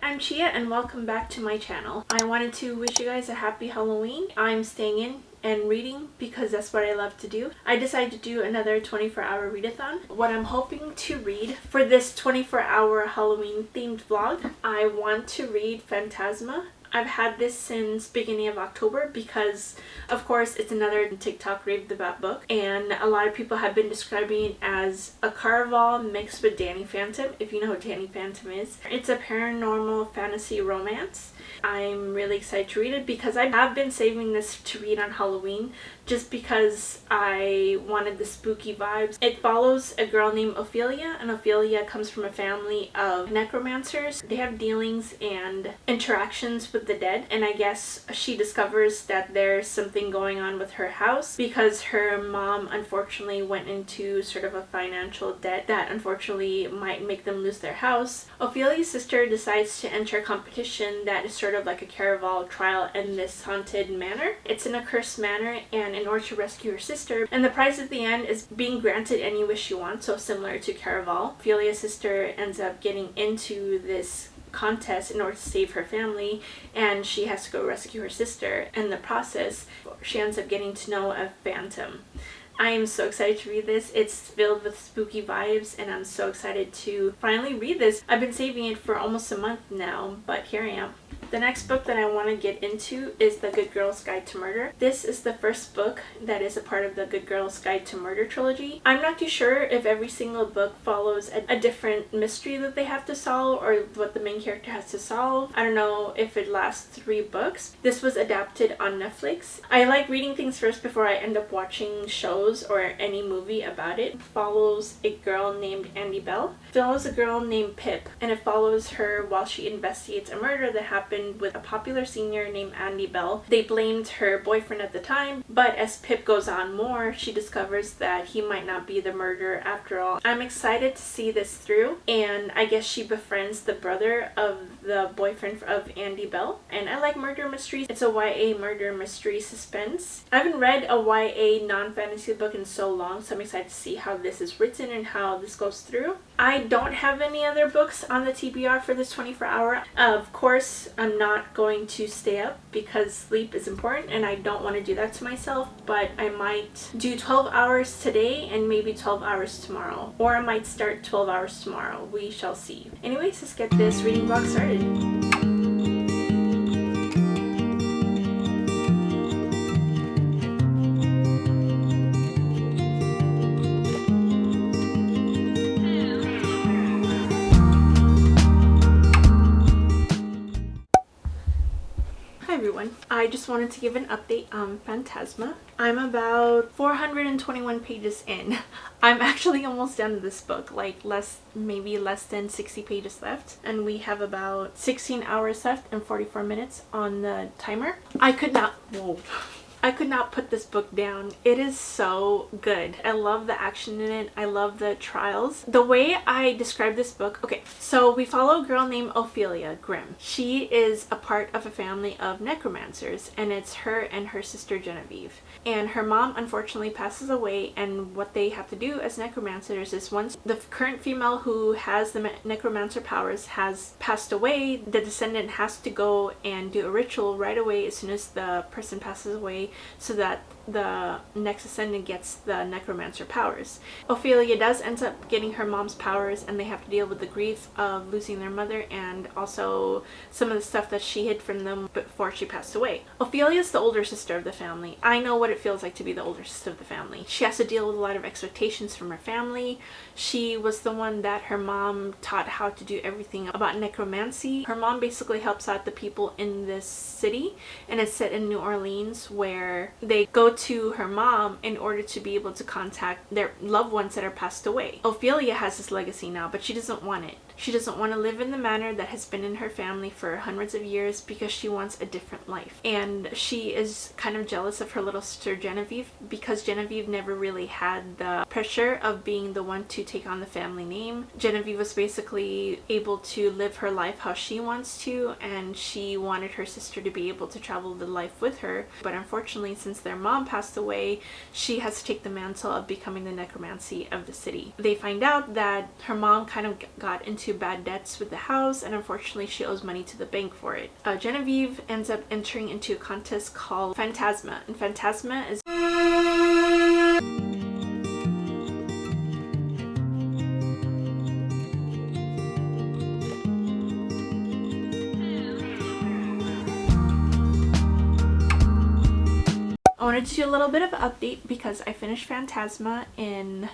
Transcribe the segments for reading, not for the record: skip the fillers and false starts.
I'm Chia and welcome back to my channel. I wanted to wish you guys a happy Halloween. I'm staying in and reading because that's what I love to do. I decided to do another 24-hour readathon. What I'm hoping to read for this 24-hour Halloween themed vlog, I want to read Phantasma. I've had this since beginning of October because of course it's another TikTok raved about book, and a lot of people have been describing it as a Caraval mixed with Danny Phantom, if you know who Danny Phantom is. It's a paranormal fantasy romance. I'm really excited to read it because I have been saving this to read on Halloween just because I wanted the spooky vibes. It follows a girl named Ophelia, and Ophelia comes from a family of necromancers. They have dealings and interactions with the dead, and I guess she discovers that there's something going on with her house because her mom unfortunately went into sort of a financial debt that unfortunately might make them lose their house. Ophelia's sister decides to enter a competition that is sort of like a Caraval trial in this haunted manor. It's in a cursed manor, and in order to rescue her sister, and the prize at the end is being granted any wish you want, so similar to Caraval. Ophelia's sister ends up getting into this contest in order to save her family, and she has to go rescue her sister. In the process, she ends up getting to know a phantom. I am so excited to read this. It's filled with spooky vibes and I'm so excited to finally read this. I've been saving it for almost a month now, but here I am. The next book that I want to get into is The Good Girl's Guide to Murder. This is the first book that is a part of the Good Girl's Guide to Murder trilogy. I'm not too sure if every single book follows a different mystery that they have to solve or what the main character has to solve. I don't know if it lasts 3 books. This was adapted on Netflix. I like reading things first before I end up watching shows or any movie about it. It follows a girl named Andy Bell. It follows a girl named Pip, and it follows her while she investigates a murder that happened with a popular senior named Andy Bell. They blamed her boyfriend at the time, but as Pip goes on more, she discovers that he might not be the murderer after all. I'm excited to see this through, and I guess she befriends the brother of the boyfriend of Andy Bell. And I like murder mysteries. It's a YA murder mystery suspense. I haven't read a YA non-fantasy book in so long, so I'm excited to see how this is written and how this goes through. I don't have any other books on the TBR for this 24-hour. Of course, I'm not going to stay up because sleep is important and I don't want to do that to myself, but I might do 12 hours today and maybe 12 hours tomorrow, or I might start 12 hours tomorrow. We shall see. Anyways, let's get this reading vlog started. Everyone, I just wanted to give an update on Phantasma. I'm about 421 pages in. I'm actually almost done with this book, like maybe less than 60 pages left, and we have about 16 hours left and 44 minutes on the timer. I could not put this book down. It is so good. I love the action in it. I love the trials. The way I describe this book, okay, so we follow a girl named Ophelia Grimm. She is a part of a family of necromancers, and it's her and her sister Genevieve. And her mom unfortunately passes away, and what they have to do as necromancers is once the current female who has the necromancer powers has passed away, the descendant has to go and do a ritual right away as soon as the person passes away, so that the next descendant gets the necromancer powers. Ophelia does end up getting her mom's powers, and they have to deal with the grief of losing their mother and also some of the stuff that she hid from them before she passed away. Ophelia is the older sister of the family. I know what it feels like to be the older sister of the family. She has to deal with a lot of expectations from her family. She was the one that her mom taught how to do everything about necromancy. Her mom basically helps out the people in this city, and it's set in New Orleans, where they go to her mom in order to be able to contact their loved ones that are passed away. Ophelia has this legacy now, but she doesn't want it. She doesn't want to live in the manor that has been in her family for hundreds of years because she wants a different life. And she is kind of jealous of her little sister Genevieve because Genevieve never really had the pressure of being the one to take on the family name. Genevieve was basically able to live her life how she wants to, and she wanted her sister to be able to travel the life with her. But unfortunately, since their mom passed away, she has to take the mantle of becoming the necromancy of the city. They find out that her mom kind of got into bad debts with the house, and unfortunately she owes money to the bank for it. Genevieve ends up entering into a contest called Phantasma, and Phantasma is I wanted to do a little bit of an update because I finished Phantasma in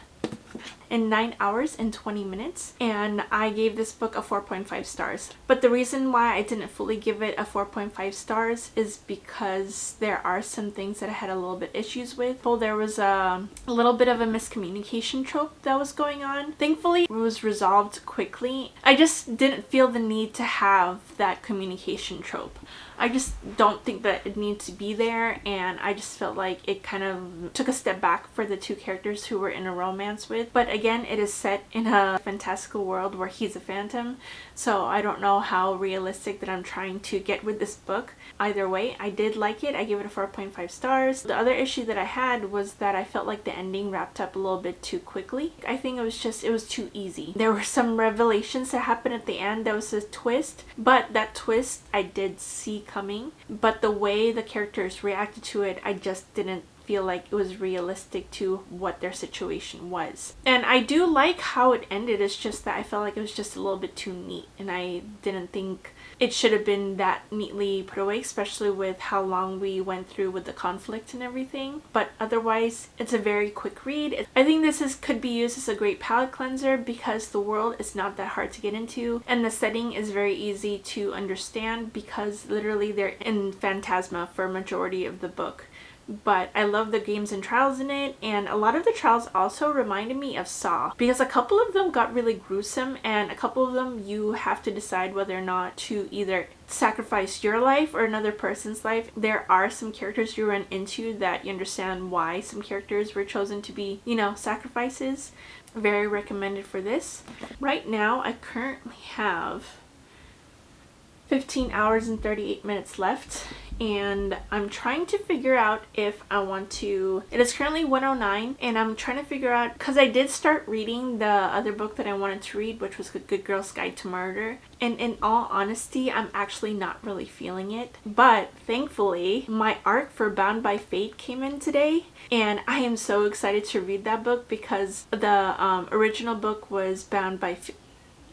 9 hours and 20 minutes, and I gave this book a 4.5 stars. But the reason why I didn't fully give it a 4.5 stars is because there are some things that I had a little bit issues with. Well, there was a little bit of a miscommunication trope that was going on. Thankfully, it was resolved quickly. I just didn't feel the need to have that communication trope. I just don't think that it needs to be there, and I just felt like it kind of took a step back for the two characters who were in a romance with. But again, it is set in a fantastical world where he's a phantom, so I don't know how realistic that I'm trying to get with this book. Either way, I did like it. I gave it a 4.5 stars. The other issue that I had was that I felt like the ending wrapped up a little bit too quickly. I think it was too easy. There were some revelations that happened at the end. There was a twist, but that twist I did see coming, but the way the characters reacted to it, I just didn't feel like it was realistic to what their situation was. And I do like how it ended, it's just that I felt like it was just a little bit too neat, and I didn't think it should have been that neatly put away, especially with how long we went through with the conflict and everything. But otherwise, it's a very quick read. I think this could be used as a great palate cleanser because the world is not that hard to get into, and the setting is very easy to understand because literally they're in Phantasma for a majority of the book. But I love the games and trials in it, and a lot of the trials also reminded me of Saw because a couple of them got really gruesome, and a couple of them you have to decide whether or not to either sacrifice your life or another person's life. There are some characters you run into that you understand why some characters were chosen to be, sacrifices. Very recommended for this. Right now I currently have 15 hours and 38 minutes left, and I'm trying to figure out if I want to. It is currently 1:09, and I'm trying to figure out, because I did start reading the other book that I wanted to read, which was The Good Girl's Guide to Murder, and in all honesty, I'm actually not really feeling it. But thankfully, my arc for Bound by Fate came in today, and I am so excited to read that book because the original book was Bound by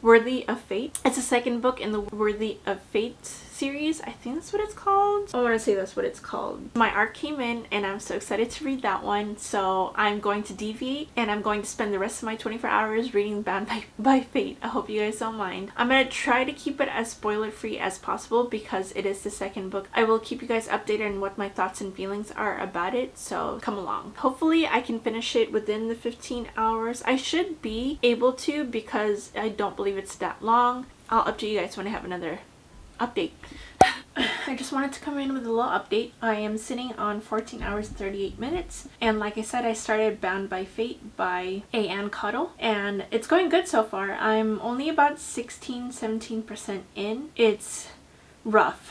Worthy of Fate. It's the second book in the Worthy of Fate series. I think that's what it's called. I want to say that's what it's called. My arc came in, and I'm so excited to read that one. So I'm going to deviate, and I'm going to spend the rest of my 24 hours reading Bound by Fate. I hope you guys don't mind. I'm going to try to keep it as spoiler free as possible because it is the second book. I will keep you guys updated on what my thoughts and feelings are about it, so come along. Hopefully I can finish it within the 15 hours. I should be able to because I don't believe it's that long. I'll update you guys when I have another update. I just wanted to come in with a little update. I am sitting on 14 hours 38 minutes, and like I said, I started Bound by Fate by A. Caudle, and it's going good so far. I'm only about 16-17% in. It's rough.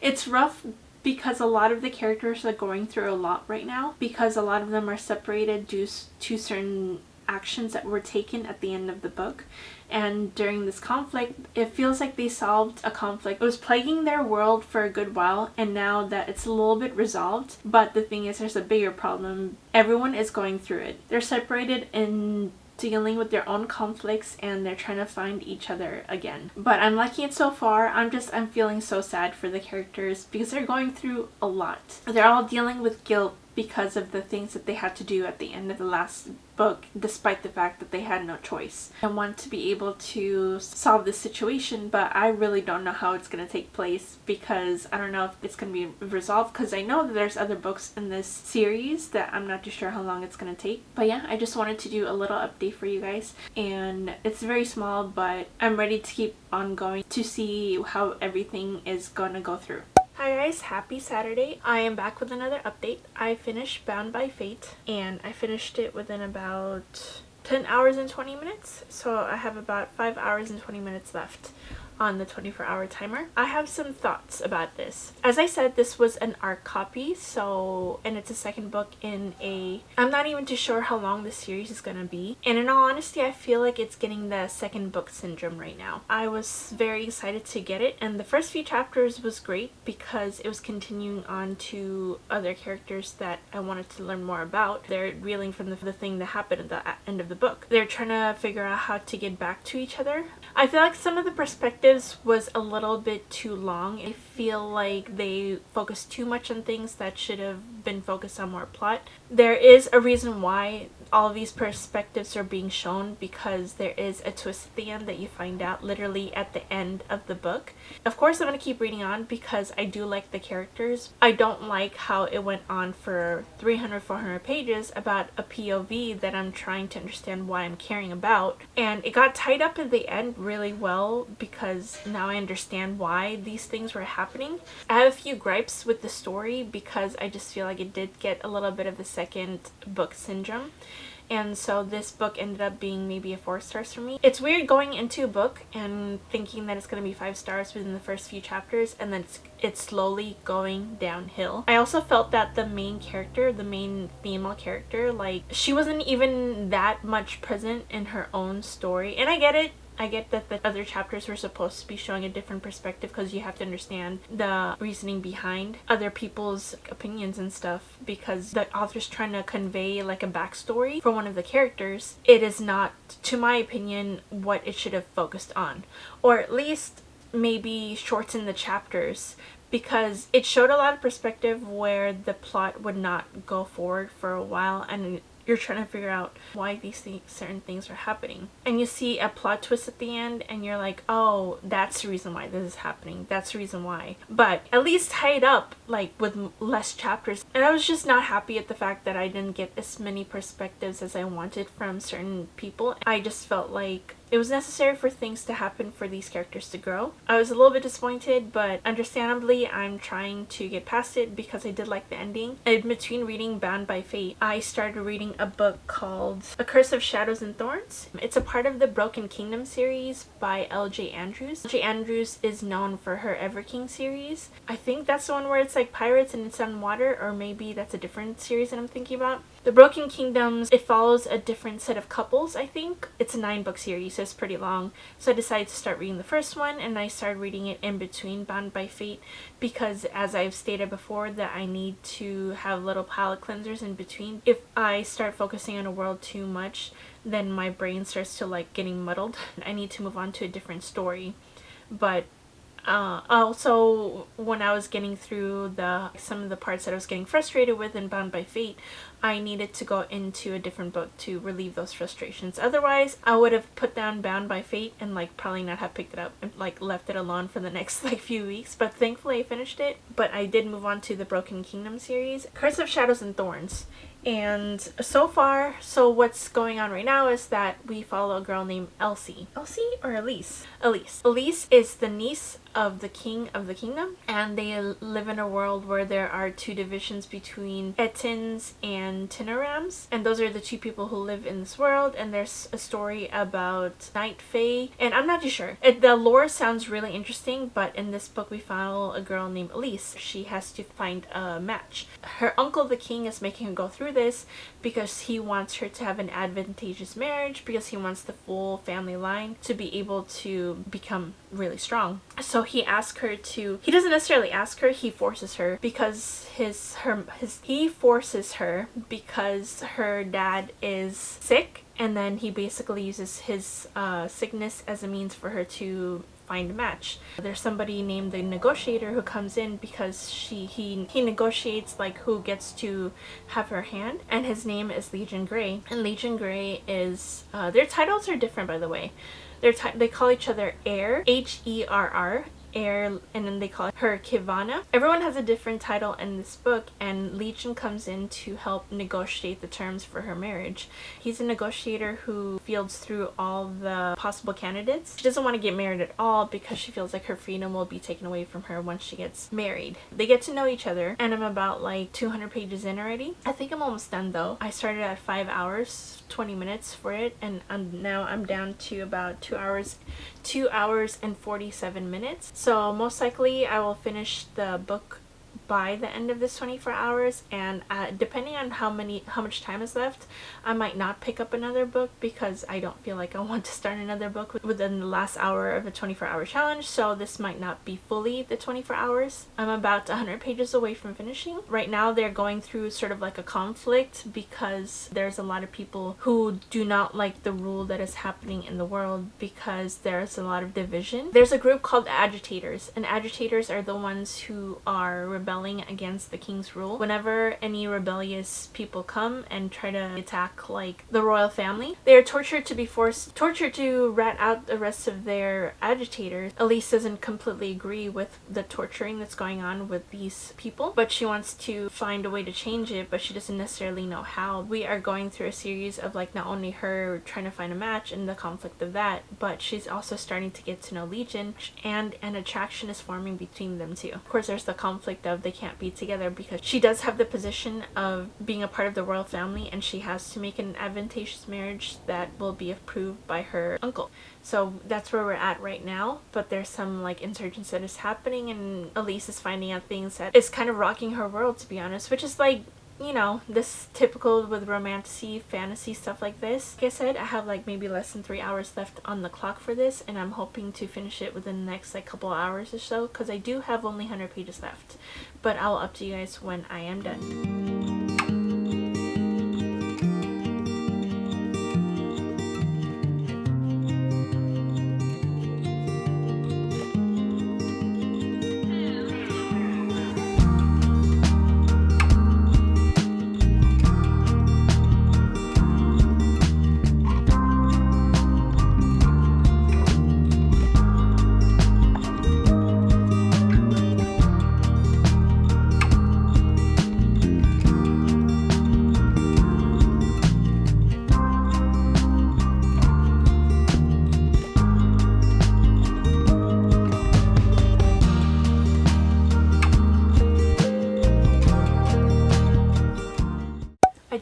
It's rough because a lot of the characters are going through a lot right now because a lot of them are separated due to certain actions that were taken at the end of the book. And during this conflict, it feels like they solved a conflict. It was plaguing their world for a good while, and now that it's a little bit resolved, but the thing is, there's a bigger problem. Everyone is going through it. They're separated and dealing with their own conflicts, and they're trying to find each other again. But I'm liking it so far. I'm feeling so sad for the characters because they're going through a lot. They're all dealing with guilt, because of the things that they had to do at the end of the last book, despite the fact that they had no choice. I want to be able to solve this situation, but I really don't know how it's going to take place, because I don't know if it's going to be resolved, because I know that there's other books in this series that I'm not too sure how long it's going to take. But yeah, I just wanted to do a little update for you guys, and it's very small, but I'm ready to keep on going to see how everything is going to go through. Hi guys, happy Saturday. I am back with another update. I finished Bound by Fate, and I finished it within about 10 hours and 20 minutes. So I have about 5 hours and 20 minutes left on the 24-hour timer. I have some thoughts about this. As I said, this was an ARC copy, and it's a second book in a... I'm not even too sure how long this series is gonna be. And in all honesty, I feel like it's getting the second book syndrome right now. I was very excited to get it, and the first few chapters was great because it was continuing on to other characters that I wanted to learn more about. They're reeling from the thing that happened at the end of the book. They're trying to figure out how to get back to each other. I feel like some of the perspectives was a little bit too long. I feel like they focused too much on things that should have been focused on more plot. There is a reason why all of these perspectives are being shown, because there is a twist at the end that you find out literally at the end of the book. Of course, I'm going to keep reading on because I do like the characters. I don't like how it went on for 300-400 pages about a POV that I'm trying to understand why I'm caring about, and it got tied up at the end really well because now I understand why these things were happening. I have a few gripes with the story because I just feel like it did get a little bit of the second book syndrome. And so this book ended up being maybe a 4 stars for me. It's weird going into a book and thinking that it's going to be 5 stars within the first few chapters, and then it's slowly going downhill. I also felt that the main character, the main female character, like, she wasn't even that much present in her own story. And I get it. I get that the other chapters were supposed to be showing a different perspective because you have to understand the reasoning behind other people's opinions and stuff, because the author's trying to convey like a backstory for one of the characters. It is not, to my opinion, what it should have focused on, or at least maybe shorten the chapters, because it showed a lot of perspective where the plot would not go forward for a while, and you're trying to figure out why these certain things are happening. And you see a plot twist at the end and you're like, oh, that's the reason why this is happening. That's the reason why. But at least tie it up like with less chapters. And I was just not happy at the fact that I didn't get as many perspectives as I wanted from certain people. I just felt like it was necessary for things to happen for these characters to grow. I was a little bit disappointed, but understandably I'm trying to get past it because I did like the ending. In between reading Bound by Fate, I started reading a book called A Curse of Shadows and Thorns. It's a part of the Broken Kingdom series by L.J. Andrews. L.J. Andrews is known for her Everking series. I think that's the one where it's like pirates and it's on water, or maybe that's a different series that I'm thinking about. The Broken Kingdoms, it follows a different set of couples, I think. It's a 9-book series, so it's pretty long. So I decided to start reading the first one, and I started reading it in between Bound by Fate because, as I've stated before, that I need to have little palate cleansers in between. If I start focusing on a world too much, then my brain starts to like getting muddled. I need to move on to a different story. But also, when I was getting through some of the parts that I was getting frustrated with in Bound by Fate, I needed to go into a different book to relieve those frustrations. Otherwise, I would have put down Bound by Fate and like probably not have picked it up and like left it alone for the next like few weeks. But thankfully I finished it. But I did move on to the Broken Kingdom series, Curse of Shadows and Thorns. And so what's going on right now is that we follow a girl named Elsie. Elsie or Elise? Elise. Elise is the niece of the king of the kingdom, and they live in a world where there are 2 divisions between Etins and Tinorams, and those are the 2 people who live in this world. And there's a story about Night Fae, and I'm not too sure. The lore sounds really interesting, but in this book we follow a girl named Elise. She has to find a match. Her uncle the king is making her go through this because he wants her to have an advantageous marriage, because he wants the full family line to be able to become really strong. So he asks her to, he doesn't necessarily ask her, he forces her because he forces her because her dad is sick, and then he basically uses his sickness as a means for her to find a match. There's somebody named the negotiator who comes in because he negotiates like who gets to have her hand, and his name is Legion Grey. And Legion Grey is their titles are different, by the way. They call each other Heir, H-E-R-R, Heir, and then they call her Kivana. Everyone has a different title in this book, and Legion comes in to help negotiate the terms for her marriage. He's a negotiator who fields through all the possible candidates. She doesn't want to get married at all because she feels like her freedom will be taken away from her once she gets married. They get to know each other, and I'm about like 200 pages in already. I think I'm almost done though. I started at 5 hours 20 minutes for it, and now I'm down to about 2 hours and 47 minutes. So most likely I will finish the book by the end of this 24 hours, and depending on how much time is left, I might not pick up another book because I don't feel like I want to start another book within the last hour of a 24-hour challenge. So this might not be fully the 24 hours. I'm about 100 pages away from finishing. Right now they're going through sort of like a conflict because there's a lot of people who do not like the rule that is happening in the world because there's a lot of division. There's a group called agitators, and agitators are the ones who are rebelling against the king's rule. Whenever any rebellious people come and try to attack like the royal family, they are tortured to rat out the rest of their agitators. Elise doesn't completely agree with the torturing that's going on with these people, but she wants to find a way to change it, but she doesn't necessarily know how. We are going through a series of like not only her trying to find a match and the conflict of that, but she's also starting to get to know Legion, and an attraction is forming between them too. Of course, there's the conflict of they can't be together because she does have the position of being a part of the royal family, and she has to make an advantageous marriage that will be approved by her uncle. So that's where we're at right now, but there's some like insurgence that is happening, and Elise is finding out things that is kind of rocking her world, to be honest, which is like, you know, this typical with romantasy, fantasy stuff like this. Like I said, I have like maybe less than 3 hours left on the clock for this, and I'm hoping to finish it within the next like couple hours or so, because I do have only 100 pages left. But I'll up to you guys when I am done.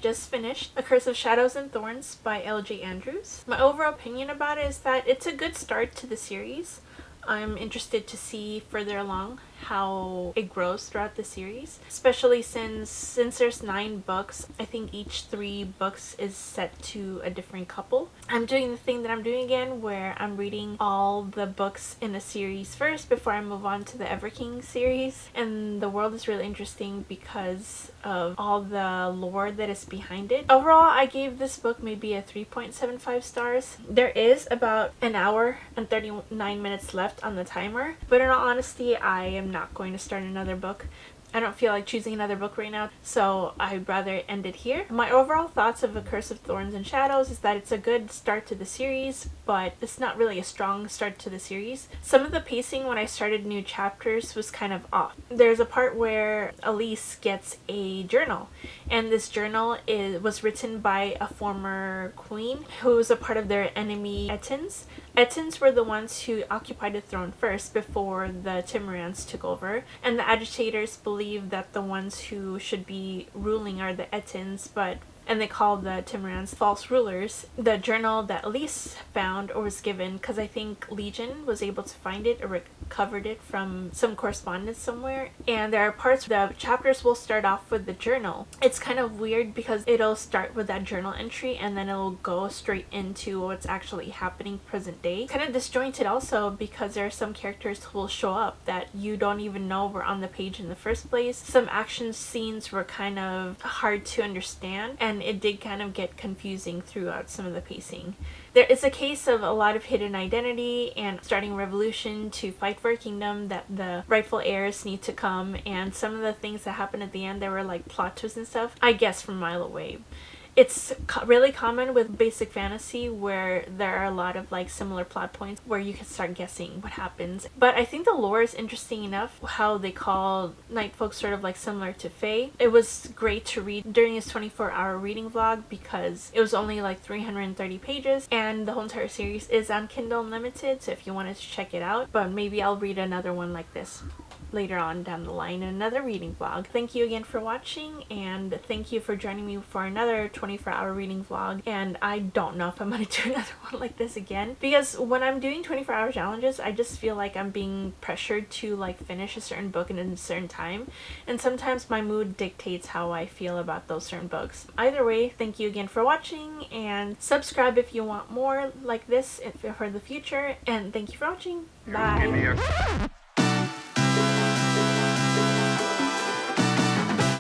Just finished A Curse of Shadows and Thorns by L.J. Andrews. My overall opinion about it is that it's a good start to the series. I'm interested to see further along how it grows throughout the series, especially since there's 9 books. I think each 3 books is set to a different couple. I'm doing the thing that I'm doing again where I'm reading all the books in a series first before I move on to the Everking series, and the world is really interesting because of all the lore that is behind it. Overall, I gave this book maybe a 3.75 stars. There is about an hour and 39 minutes left on the timer, but in all honesty, I am not going to start another book. I don't feel like choosing another book right now, so I'd rather end it here. My overall thoughts of A Curse of Thorns and Shadows is that it's a good start to the series, but it's not really a strong start to the series. Some of the pacing when I started new chapters was kind of off. There's a part where Elise gets a journal, and this journal was written by a former queen who was a part of their enemy Ettins. Ettins were the ones who occupied the throne first before the Timorans took over, and the agitators believe that the ones who should be ruling are the Ettins, and they call the Timorans false rulers. The journal that Elise found or was given, because I think Legion was able to find it or recovered it from some correspondence somewhere, and there are parts the chapters will start off with the journal. It's kind of weird because it'll start with that journal entry and then it'll go straight into what's actually happening present day. Kind of disjointed also because there are some characters who will show up that you don't even know were on the page in the first place. Some action scenes were kind of hard to understand, and and it did kind of get confusing throughout some of the pacing. There is a case of a lot of hidden identity and starting a revolution to fight for a kingdom that the rightful heirs need to come, and some of the things that happen at the end, there were like plot twists and stuff, I guess from a mile away. It's really common with basic fantasy where there are a lot of like similar plot points where you can start guessing what happens. But I think the lore is interesting enough, how they call night folk sort of like similar to fae. It was great to read during his 24-hour reading vlog because it was only like 330 pages, and the whole entire series is on Kindle Unlimited, so if you wanted to check it out. But maybe I'll read another one like this later on down the line in another reading vlog. Thank you again for watching, and thank you for joining me for another 24-hour reading vlog. And I don't know if I'm gonna do another one like this again, because when I'm doing 24-hour challenges, I just feel like I'm being pressured to like finish a certain book in a certain time, and sometimes my mood dictates how I feel about those certain books. Either way, thank you again for watching, and subscribe if you want more like this for the future, and thank you for watching. Bye!